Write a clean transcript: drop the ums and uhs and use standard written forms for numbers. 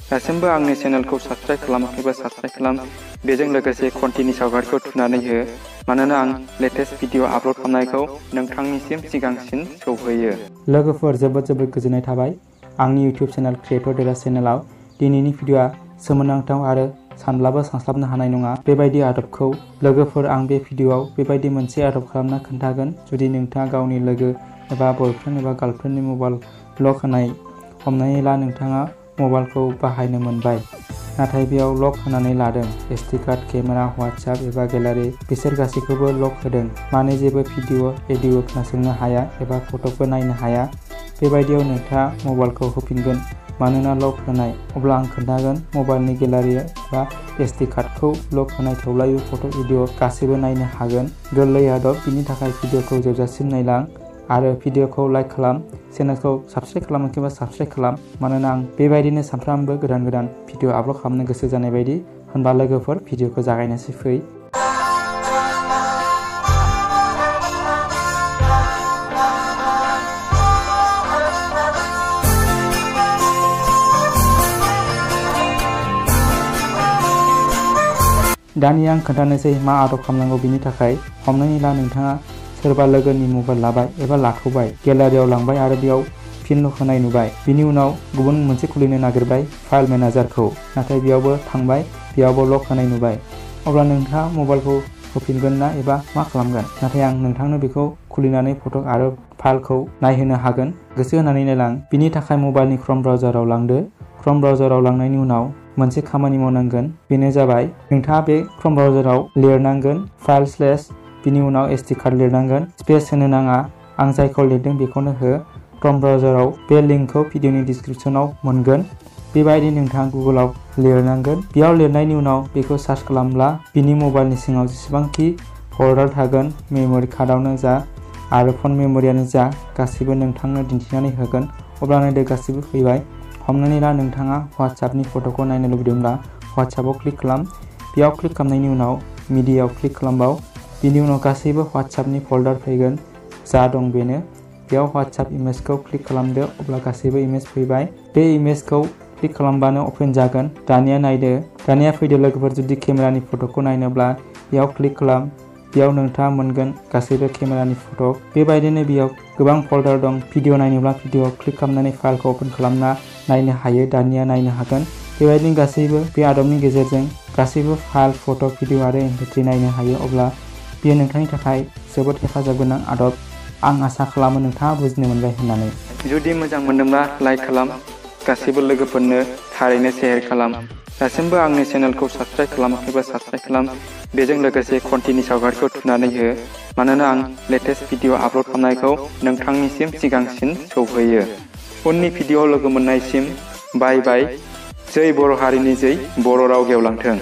दासिमबो आंनि चेनेलखौ subscribe खालामाखैबा subscribe खालाम। बेजों लोगोसे घन्टिनि सावगारिखौ थुनानै हो, मानोना आं लेटेस्ट भिडिअ आपल'ड खालामनायखौ नोंथांनिसिम सिगांसिन सौहैयो। लोगोफोर जोबोद गोजोननाय थाबाय। आंनि इउटिउब चेनेल क्रिएटर देरा चेनेलाव दिनैनि भिडिअआ सोमोनांथाव आरो सानब्लाबो सानस्लाबनो हानाय नङा बेबायदि आदबखौ लोगोफोर आं बे भिडिअआव बेबायदि मोनसे आदब खालामना खोन्थागोन। जुदि नोंथाङा गावनि लोगो एबा बयफ्रेन्ड एबा गार्लफ्रेन्डनि मबाइल लक होनाय, हमनानै ला नोंथाङा मबाइलखौ बाहायनो मोनबाय नाथाय बेयाव लक होनानै लादों, एसडि कार्ड, केमेरा, WhatsApp एबा गेलारि बिसोर गासैखौबो लक होदों, माने जेबो भिडिअ एडिअ खोनासंनो हाया एबा फट'बो नायनो हाया। बेबायदियाव नोंथाङा मबाइलखौ होफिनगोन मानोना लक होनाय। अब्ला आं खोन्थागोन मबाइलनि गेलारि एबा एसडि कार्डखौ लक होनाय थेवब्लाबो फट' भिडिअ गासैबो नायनो हागोन। गोरलै आदब, बिनि थाखाय भिडिअखौ जोबजासिम नायलां आरो भिडिअखौ लाइक खालाम। चेनेलखौ साबस्क्राइब खालामाखैबा साबस्क्राइब खालाम, मानोना आं बेबायदिनो सानफ्रामबो गोदान भिडिअ आपल'ड खालामनो गोसो जानाय बायदि। होनबा लोगोफोर भिडिअखौ जागायनोसै फै। दानिया आं खोन्थानोसै मा आदब खालामनांगौ। बिनि थाखाय हमनानै ला नोंथाङा सोरबा लोगोनि मबाइल लाबाय एबा लाथ'बाय, गेलारियाव लांबाय आरो बेयाव फिन लक होनाय नुबाय। बिनि उनाव गुबुन मोनसे खुलिनो नागिरबाय फाइल मेनेजारखौ, नाथाय बेयावबो थांबाय, बेयावबो लक होनाय नुबाय। अब्ला नोंथाङा मबाइलखौ होफिनगोन ना एबा मा खालामगोन? नाथाय आं नोंथांनो बेखौ खुलिनानै फट' आरो फाइलखौ नायहोनो हागोन। गोसो होनानै नायलां। बिनि थाखाय मबाइलनि क्रोम ब्राउजाराव लांदो। क्रोम ब्राउजाराव लांनायनि उनाव मोनसे खामानि मावनांगोन, बेनो जाबाय नोंथाङा बे क्रोम ब्राउजाराव लिरनांगोन फाइल स्लेश, बिनि उनाव एसडि कार्ड लिरनांगोन। स्पेस होनो नाङा, आं जायखौ लिरदों बेखौनो हो। क्रोम ब्राउजाराव बे लिंकखौ भिडिअनि डिसक्रिपसनाव मोनगोन। बेबायदि नोंथाङा गुगोलाव लिरनांगोन। बेयाव लिरनायनि उनाव बेखौ सार्च खालामब्ला बिनि मबाइलनि सिङाव जेसेबांखि फल्डार थागोन, मेम'रि कार्डआवनो जा आरो फन मेम'रियानो जा, गासैबो नोंथांनो दिन्थिनानै होगोन। अब्लानो बे गासैबो फैबाय। हमनानै ला नोंथाङा WhatsAppनि फट'खौ नायनो लुबैदोंब्ला WhatsAppआव क्लिक खालाम। बेयाव क्लिक खालामनायनि उनाव मिडियायाव क्लिक खालामबाव। बिनि उनाव गासैबो WhatsAppनि फल्डार फैगोन, जा दं बेनो। बेयाव WhatsApp इमेजखौ क्लिक खालामदो, अब्ला गासैबो इमेज फैबाय। बे इमेजखौ क्लिक खालामबानो अपेन जागोन। दानिया नायदो, दानिया फैदो लोगोफोर। जुदि केमेरानि फट'खौ नायनोब्ला बेयाव क्लिक खालाम। बेयाव नोंथाङा मोनगोन गासैबो केमेरानि फट'। बेबायदिनो बेयाव गोबां फल्डार दं। भिडिअ नायनोब्ला भिडिअ क्लिक खालामनानै फाइलखौ अपेन खालामना नायनो हायो। दानिया नायनो हागोन। बेबायदिनो गासैबो बे आदबनि गेजेरजों गासैबो फाइल, फट', भिडिअ आरो MP3 नायनो हायो। अब्ला बेयो नोंथांनि थाखाय जोबोद हेफाजाब गोनां आदब। आं आसा खालामो नोंथाङा बुजिनो मोनबाय होननानै। जुदि मोजां मोनदोंब्ला लाइक खालाम, गासैबो लोगोफोरनो थारैनो शेयार खालाम। दासिमबो आंनि चेनेलखौ साबस्क्राइब खालामाखैबा साबस्क्राइब खालाम। बेजों लोगोसे घन्टिनि सावगारिखौ थुनानै हो, मानोना आं लेटेस्ट भिडिअ आपल'ड खालामनायखौ नोंथांनिसिम सिगांसिन सौहैयो। उननि भिडिअ लोगो मोननायसिम बाय बाय। जै बर' हारिनि जै, बर' राव गेवलांथों।